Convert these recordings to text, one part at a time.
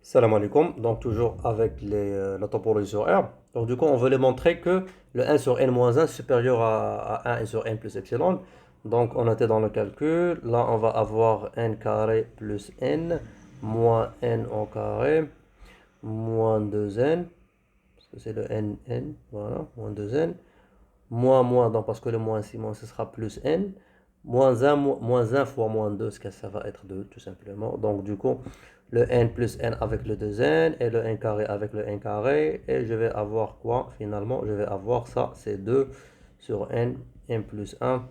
Salam alaikum, donc toujours avec la topologie sur R. Donc du coup, on voulait montrer que le 1 sur n-1 est supérieur à 1 sur n plus epsilon. Donc on était dans le calcul, là on va avoir n carré plus n, moins n au carré, moins 2n, parce que c'est le n, voilà, moins 2n, moins, donc parce que le moins ici, moins ce sera plus n, moins 1 fois moins 2, ce que ça va être 2 tout simplement. Donc du coup, le n plus n avec le 2n et le n carré avec le n carré. Et je vais avoir quoi finalement? Je vais avoir ça, c'est 2 sur n plus 1,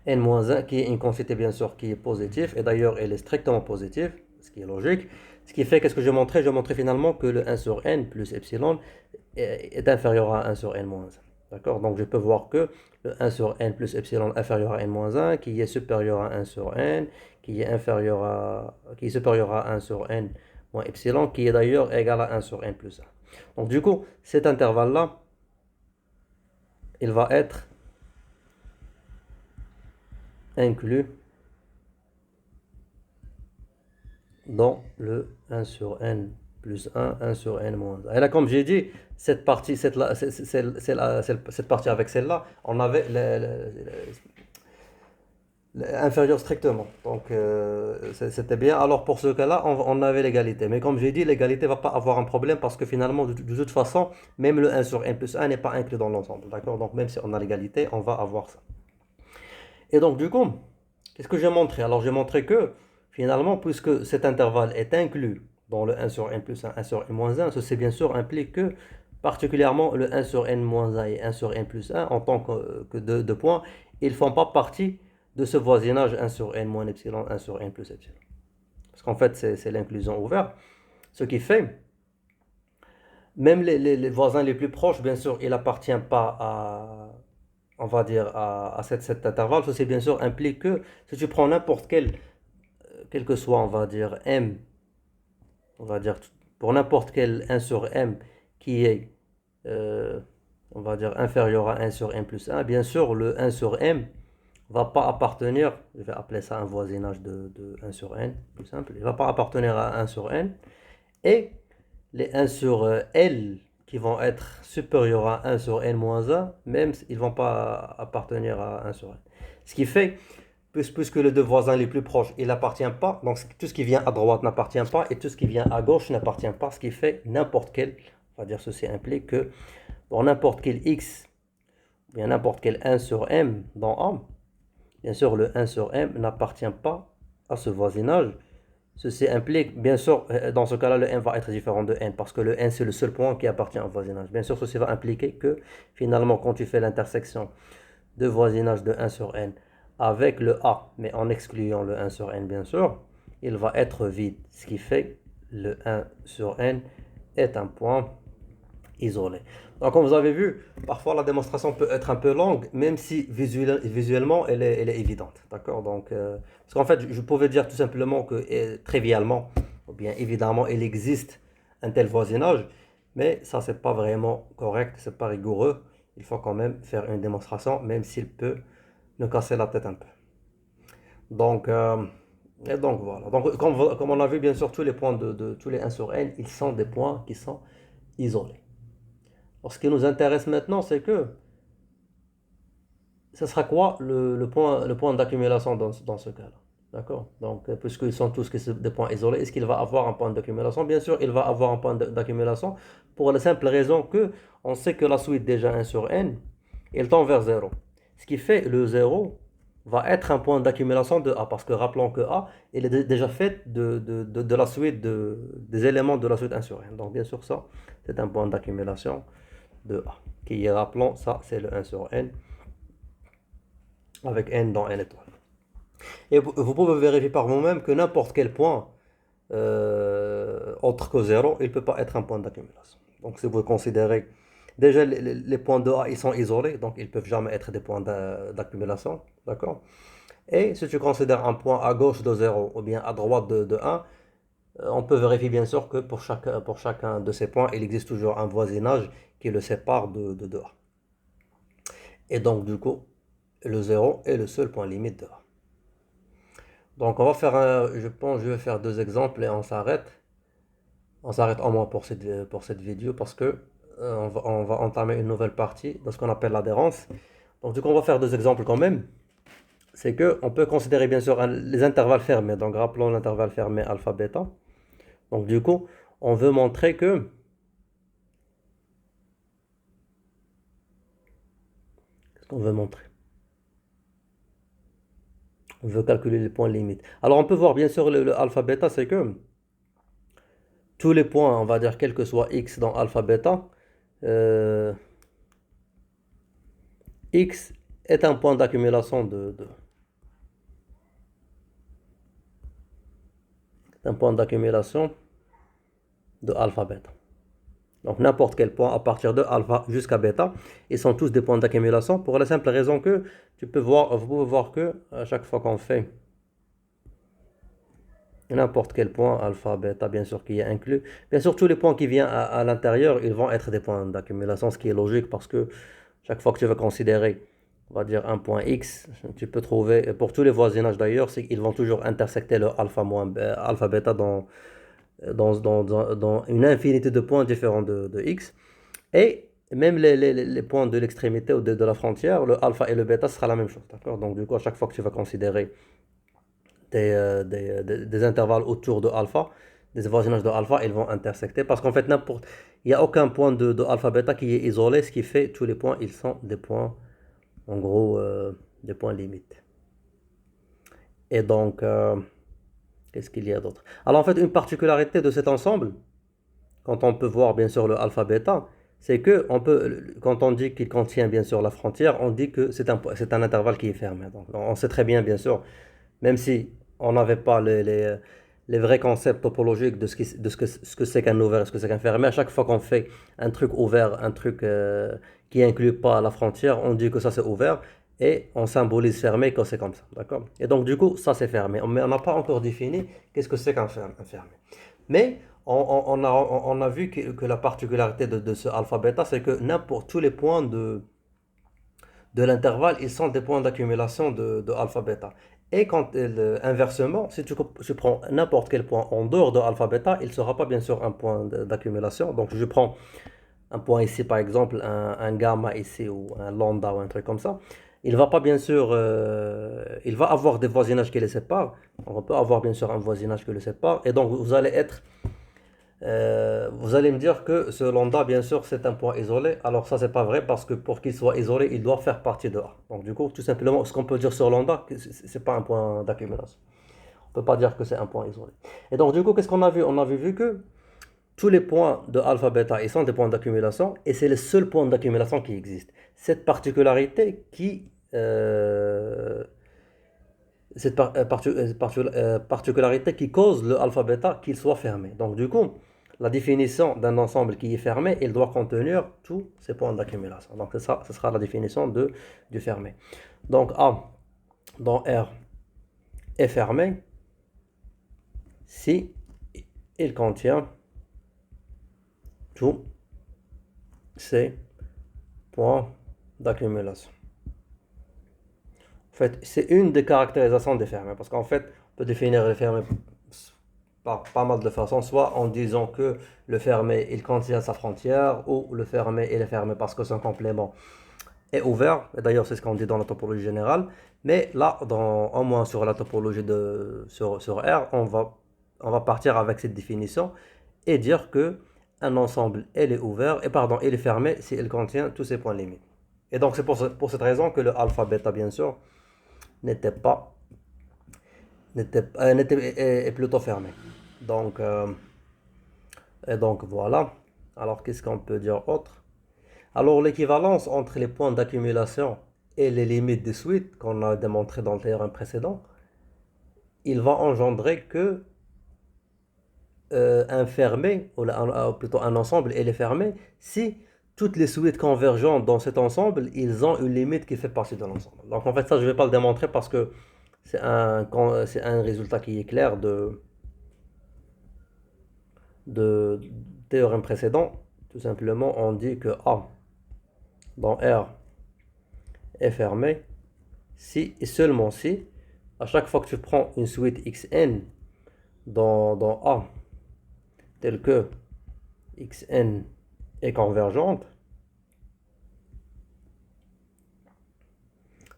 n moins 1, qui est une quantité bien sûr qui est positive. Et d'ailleurs, elle est strictement positive, ce qui est logique. Ce qui fait, qu'est-ce que je montrais? Je montrais finalement que le 1 sur n plus epsilon est inférieur à 1 sur n moins 1. D'accord? Donc je peux voir que le 1 sur n plus epsilon inférieur à n moins 1, qui est supérieur à 1 sur n, qui est supérieur à 1 sur n moins epsilon, qui est d'ailleurs égal à 1 sur n plus 1. Donc du coup, cet intervalle-là, il va être inclus dans le 1 sur n plus 1, 1 sur n moins 1. Et là, comme j'ai dit, cette partie, cette partie avec celle-là, on avait inférieur strictement. Donc c'était bien. Alors pour ce cas-là, on avait l'égalité. Mais comme j'ai dit, l'égalité ne va pas avoir un problème parce que finalement, de toute façon, même le 1 sur n plus 1 n'est pas inclus dans l'ensemble. D'accord? Donc même si on a l'égalité, on va avoir ça. Et donc du coup, qu'est-ce que j'ai montré? Alors j'ai montré que finalement, puisque cet intervalle est inclus dans le 1 sur n plus 1, 1 sur n moins 1, ceci bien sûr implique que particulièrement le 1 sur n moins 1 et 1 sur n plus 1 en tant que deux points, ils ne font pas partie de ce voisinage 1 sur n moins epsilon, 1 sur n plus epsilon. Parce qu'en fait, c'est l'inclusion ouverte. Ce qui fait, même les voisins les plus proches, bien sûr, il n'appartient pas à, on va dire, à cet intervalle. Ceci, bien sûr, implique que si tu prends n'importe quel que soit, on va dire, m, on va dire, pour n'importe quel 1 sur m qui est, euh, on va dire, inférieur à 1 sur m plus 1, bien sûr, le 1 sur m va pas appartenir, je vais appeler ça un voisinage de 1 sur n, plus simple, il va pas appartenir à 1 sur n, et les 1 sur L qui vont être supérieurs à 1 sur n moins 1, même ils ne vont pas appartenir à 1 sur n. Ce qui fait, puisque les deux voisins les plus proches, il n'appartient pas, donc tout ce qui vient à droite n'appartient pas, et tout ce qui vient à gauche n'appartient pas, ce qui fait n'importe quel, on va dire ceci implique que pour n'importe quel x, ou bien n'importe quel 1 sur m dans A, bien sûr le 1 sur m n'appartient pas à ce voisinage. Ceci implique, bien sûr, dans ce cas-là, le n va être différent de n, parce que le n, c'est le seul point qui appartient au voisinage. Bien sûr, ceci va impliquer que, finalement, quand tu fais l'intersection de voisinage de 1 sur n avec le a, mais en excluant le 1 sur n, bien sûr, il va être vide. Ce qui fait le 1 sur n est un point isolé. Donc, comme vous avez vu, parfois la démonstration peut être un peu longue, même si visuellement elle est évidente. D'accord? Donc, parce qu'en fait, je pouvais dire tout simplement que trivialement, ou bien évidemment, il existe un tel voisinage, mais ça, c'est pas vraiment correct, c'est pas rigoureux. Il faut quand même faire une démonstration, même s'il peut nous casser la tête un peu. Donc, et donc voilà. Donc, comme on a vu, bien sûr, tous les points de tous les 1 sur n, ils sont des points qui sont isolés. Alors, ce qui nous intéresse maintenant, c'est que ce sera quoi le point d'accumulation dans ce cas-là. D'accord? Donc, puisqu'ils sont tous des points isolés, est-ce qu'il va avoir un point d'accumulation? Bien sûr, il va avoir un point d'accumulation pour la simple raison que on sait que la suite déjà 1 sur n, elle tend vers 0. Ce qui fait le 0 va être un point d'accumulation de A, parce que rappelons que A, il est déjà fait de la suite des éléments de la suite 1 sur n. Donc, bien sûr, ça, c'est un point d'accumulation de A. Qui, rappelons, ça, c'est le 1 sur n, avec n dans n étoile. Et vous pouvez vérifier par vous-même que n'importe quel point autre que 0, il ne peut pas être un point d'accumulation. Donc si vous considérez, déjà les points de A, ils sont isolés, donc ils ne peuvent jamais être des points d'accumulation. D'accord? Et si tu considères un point à gauche de 0 ou bien à droite de 1, on peut vérifier bien sûr que pour chacun de ces points, il existe toujours un voisinage qui le sépare de A. Et donc du coup, le 0 est le seul point limite de A. Donc on va faire je pense, je vais faire deux exemples et on s'arrête. On s'arrête au moins pour cette vidéo parce que on va entamer une nouvelle partie de ce qu'on appelle l'adhérence. Donc du coup, on va faire deux exemples quand même. C'est que on peut considérer bien sûr les intervalles fermés. Donc rappelons l'intervalle fermé alpha bêta. Donc du coup, on veut montrer que qu'est-ce qu'on veut montrer? On veut calculer les points limites. Alors on peut voir bien sûr le alpha bêta, c'est que tous les points, on va dire quel que soit x dans alpha bêta, euh, x est un point d'accumulation un point d'accumulation de alpha bêta. Donc n'importe quel point à partir de alpha jusqu'à bêta, ils sont tous des points d'accumulation pour la simple raison que vous pouvez voir que à chaque fois qu'on fait n'importe quel point alpha, bêta, bien sûr qui est inclus, bien sûr tous les points qui viennent à l'intérieur, ils vont être des points d'accumulation, ce qui est logique parce que chaque fois que tu vas considérer, on va dire un point x, tu peux trouver, pour tous les voisinages d'ailleurs, c'est qu'ils vont toujours intersecter le alpha moins alpha bêta dans une infinité de points différents de x. Et même les points de l'extrémité ou de la frontière, le alpha et le bêta sera la même chose, d'accord? Donc du coup, à chaque fois que tu vas considérer des intervalles autour de alpha, des voisinages de alpha, ils vont intersecter parce qu'en fait, il n'y a aucun point de alpha bêta qui est isolé, ce qui fait tous les points, ils sont des points, en gros, des points limites. Et donc, qu'est-ce qu'il y a d'autre? Alors en fait, une particularité de cet ensemble, quand on peut voir bien sûr le alpha bêta, c'est que quand on dit qu'il contient bien sûr la frontière, on dit que c'est un intervalle qui est fermé. Donc, on sait très bien, bien sûr, même si on n'avait pas les vrais concepts topologiques ce que c'est qu'un ouvert et ce que c'est qu'un fermé, à chaque fois qu'on fait un truc ouvert, un truc qui inclut pas la frontière, on dit que ça c'est ouvert et on symbolise fermé quand c'est comme ça, d'accord? Et donc du coup, ça c'est fermé. Mais on n'a pas encore défini qu'est-ce que c'est un fermé. Mais on a vu que la particularité de ce alpha bêta, c'est que n'importe tous les points de l'intervalle, ils sont des points d'accumulation de alpha bêta. Et inversement, si tu prends n'importe quel point en dehors de alpha bêta, il ne sera pas bien sûr un point d'accumulation. Donc je prends un point ici, par exemple, un gamma ici, ou un lambda, ou un truc comme ça. Il va pas bien sûr, il va avoir des voisinages qui les séparent. On peut avoir bien sûr un voisinage qui les sépare. Et donc vous allez me dire que ce lambda, bien sûr, c'est un point isolé. Alors ça, c'est pas vrai parce que pour qu'il soit isolé, il doit faire partie de A. Donc du coup, tout simplement, ce qu'on peut dire sur lambda, c'est pas un point d'accumulation. On peut pas dire que c'est un point isolé. Et donc du coup, qu'est-ce qu'on a vu? On avait vu que tous les points de alpha, bêta, ils sont des points d'accumulation et c'est le seul point d'accumulation qui existe. Cette particularité particularité qui cause le alpha bêta qu'il soit fermé. Donc du coup, la définition d'un ensemble qui est fermé, il doit contenir tous ces points d'accumulation. Donc c'est ça, ce sera la définition du fermé. Donc A dans R est fermé si il contient tous ces points d'accumulation. En fait, c'est une des caractérisations des fermés, parce qu'en fait, on peut définir les fermés par pas mal de façons, soit en disant que le fermé, il contient sa frontière, ou le fermé, il est fermé parce que son complément est ouvert, et d'ailleurs c'est ce qu'on dit dans la topologie générale, mais là, au moins sur la topologie sur R, on va partir avec cette définition et dire que un ensemble, il est ouvert, et pardon, il est fermé si il contient tous ses points limites. Et donc c'est pour cette raison que le alpha bêta, bien sûr, n'était pas est plutôt fermé. Donc, et donc voilà. Alors qu'est-ce qu'on peut dire autre? Alors l'équivalence entre les points d'accumulation et les limites de suite qu'on a démontré dans le théorème précédent, il va engendrer que un fermé, ou plutôt un ensemble, il est fermé si toutes les suites convergentes dans cet ensemble, ils ont une limite qui fait partie de l'ensemble. Donc en fait ça je ne vais pas le démontrer parce que c'est un résultat qui est clair de théorème précédent. Tout simplement, on dit que A dans R est fermé si et seulement si, à chaque fois que tu prends une suite Xn dans A telle que xn est convergente,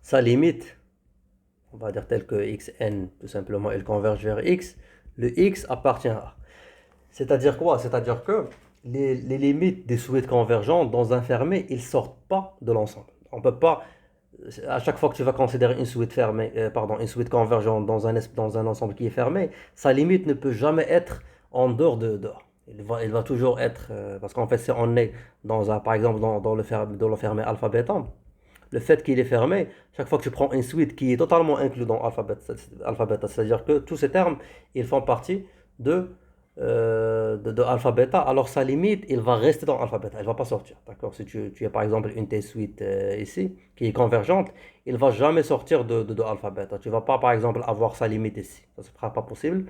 sa limite, on va dire telle que xn tout simplement, elle converge vers x, le x appartient à A. C'est-à-dire quoi? C'est-à-dire que les limites des suites convergentes dans un fermé, ils sortent pas de l'ensemble. On peut pas, à chaque fois que tu vas considérer une suite fermée, une suite convergente dans un ensemble qui est fermé, sa limite ne peut jamais être en dehors de A. Il va toujours être, parce qu'en fait, si on est par exemple, dans le fermé alpha bêta, le fait qu'il est fermé, chaque fois que tu prends une suite qui est totalement inclue dans alpha bêta, c'est-à-dire que tous ces termes, ils font partie de alpha bêta, alors sa limite, il va rester dans alpha bêta, elle ne va pas sortir. D'accord? Si tu as par exemple une T-suite ici, qui est convergente, il ne va jamais sortir de alpha bêta. Tu ne vas pas par exemple avoir sa limite ici. Ça ne sera pas possible.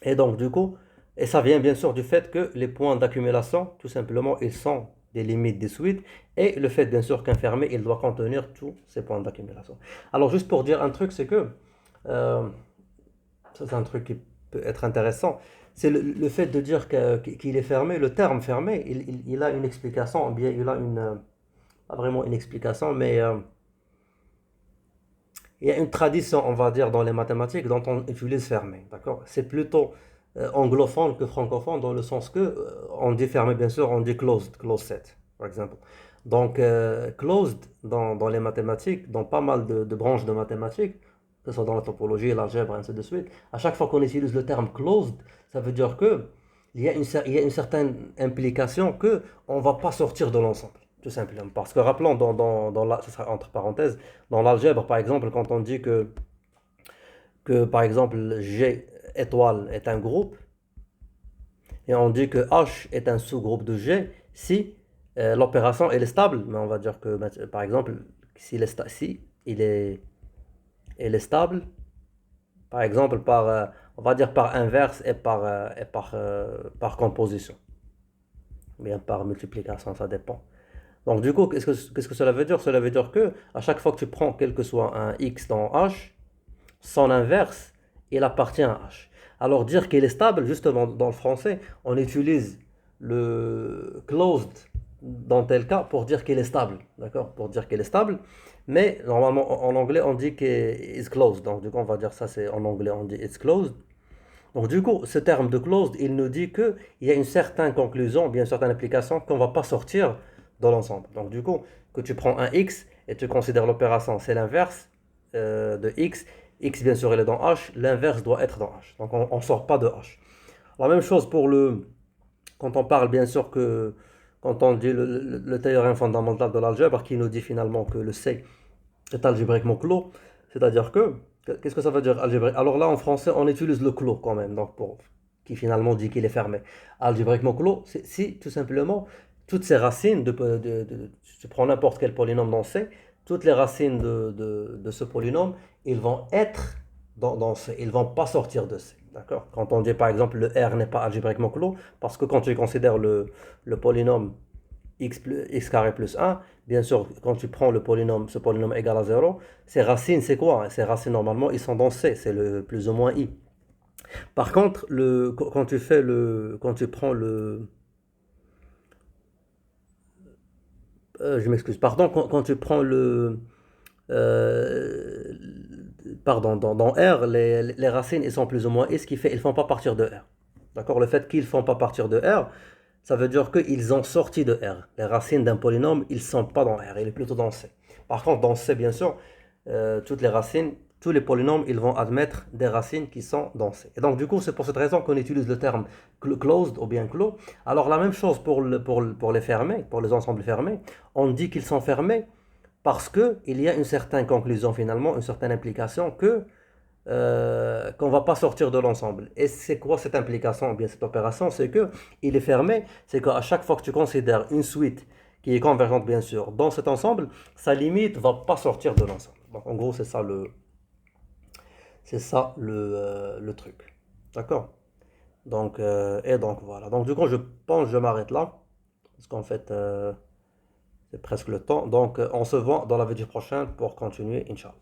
Et donc du coup, et ça vient bien sûr du fait que les points d'accumulation, tout simplement, ils sont des limites des suites, et le fait bien sûr qu'un fermé, il doit contenir tous ces points d'accumulation. Alors juste pour dire un truc, c'est que, euh, ça c'est un truc qui peut être intéressant, c'est le fait de dire qu'il est fermé, le terme fermé, il a une explication, bien il a pas vraiment une explication, mais il y a une tradition, on va dire, dans les mathématiques dont on utilise fermé, d'accord? C'est plutôt anglophone que francophone dans le sens que on dit fermé, bien sûr, on dit closed set, par exemple. Donc, closed dans les mathématiques, dans pas mal de branches de mathématiques, que ce soit dans la topologie, l'algèbre, ainsi de suite, à chaque fois qu'on utilise le terme closed, ça veut dire que il y a une certaine implication que on va pas sortir de l'ensemble. Tout simplement. Parce que rappelons, ce sera entre parenthèses, dans l'algèbre, par exemple, quand on dit que, par exemple, G étoile est un groupe, et on dit que H est un sous-groupe de G, si l'opération elle est stable, mais on va dire que, par exemple, si il est stable, par exemple, on va dire par inverse et par composition, ou bien par multiplication, ça dépend. Donc du coup, qu'est-ce que cela veut dire? Cela veut dire que à chaque fois que tu prends quel que soit un x dans H, son inverse, il appartient à H. Alors dire qu'il est stable, justement dans le français, on utilise le closed dans tel cas pour dire qu'il est stable, d'accord? Pour dire qu'il est stable, mais normalement en anglais on dit qu'il est closed. Donc du coup on va dire ça, c'est en anglais on dit it's closed. Donc du coup, ce terme de closed, il nous dit qu'il y a une certaine conclusion, bien une certaine application qu'on ne va pas sortir dans l'ensemble. Donc du coup, que tu prends un x et tu considères l'opération, c'est l'inverse de x. X, bien sûr, il est dans H, l'inverse doit être dans H. Donc on ne sort pas de H. La même chose quand on parle, bien sûr, quand on dit le théorème fondamental de l'algèbre qui nous dit finalement que le C est algébriquement clos, c'est-à-dire que, qu'est-ce que ça veut dire algébrique? Alors là, en français, on utilise le clos quand même, donc qui finalement dit qu'il est fermé. Algébriquement clos, c'est si tout simplement toutes ces racines, tu prends n'importe quel polynôme dans C, toutes les racines de ce polynôme, ils vont être dans C, ils ne vont pas sortir de C. D'accord? Quand on dit par exemple le R n'est pas algébriquement clos, parce que quand tu considères le polynôme x carré plus 1, bien sûr, quand tu prends ce polynôme égal à 0, ces racines, c'est quoi? Ces racines, normalement, ils sont dans C, c'est le plus ou moins i. Par contre, quand tu prends je m'excuse, pardon, quand tu prends euh, pardon, dans R, les racines, ils sont plus ou moins i, ce qui fait, ils ne font pas partir de R. D'accord? Le fait qu'ils ne font pas partir de R, ça veut dire qu'ils ont sorti de R. Les racines d'un polynôme, ils ne sont pas dans R, il est plutôt dans C. Par contre, dans C, bien sûr, toutes les racines, tous les polynômes, ils vont admettre des racines qui sont dans C. Et donc, du coup, c'est pour cette raison qu'on utilise le terme closed ou bien clos. Alors, la même chose pour les fermés, pour les ensembles fermés. On dit qu'ils sont fermés parce qu'il y a une certaine conclusion finalement, une certaine implication qu'on ne va pas sortir de l'ensemble. Et c'est quoi cette implication, ou bien cette opération? C'est que il est fermé, c'est qu'à chaque fois que tu considères une suite qui est convergente bien sûr dans cet ensemble, sa limite ne va pas sortir de l'ensemble. Donc en gros c'est ça le truc. D'accord? Donc, et donc voilà. Donc du coup je pense que je m'arrête là, parce qu'en fait c'est presque le temps. Donc on se voit dans la vidéo prochaine pour continuer, Inch'Allah.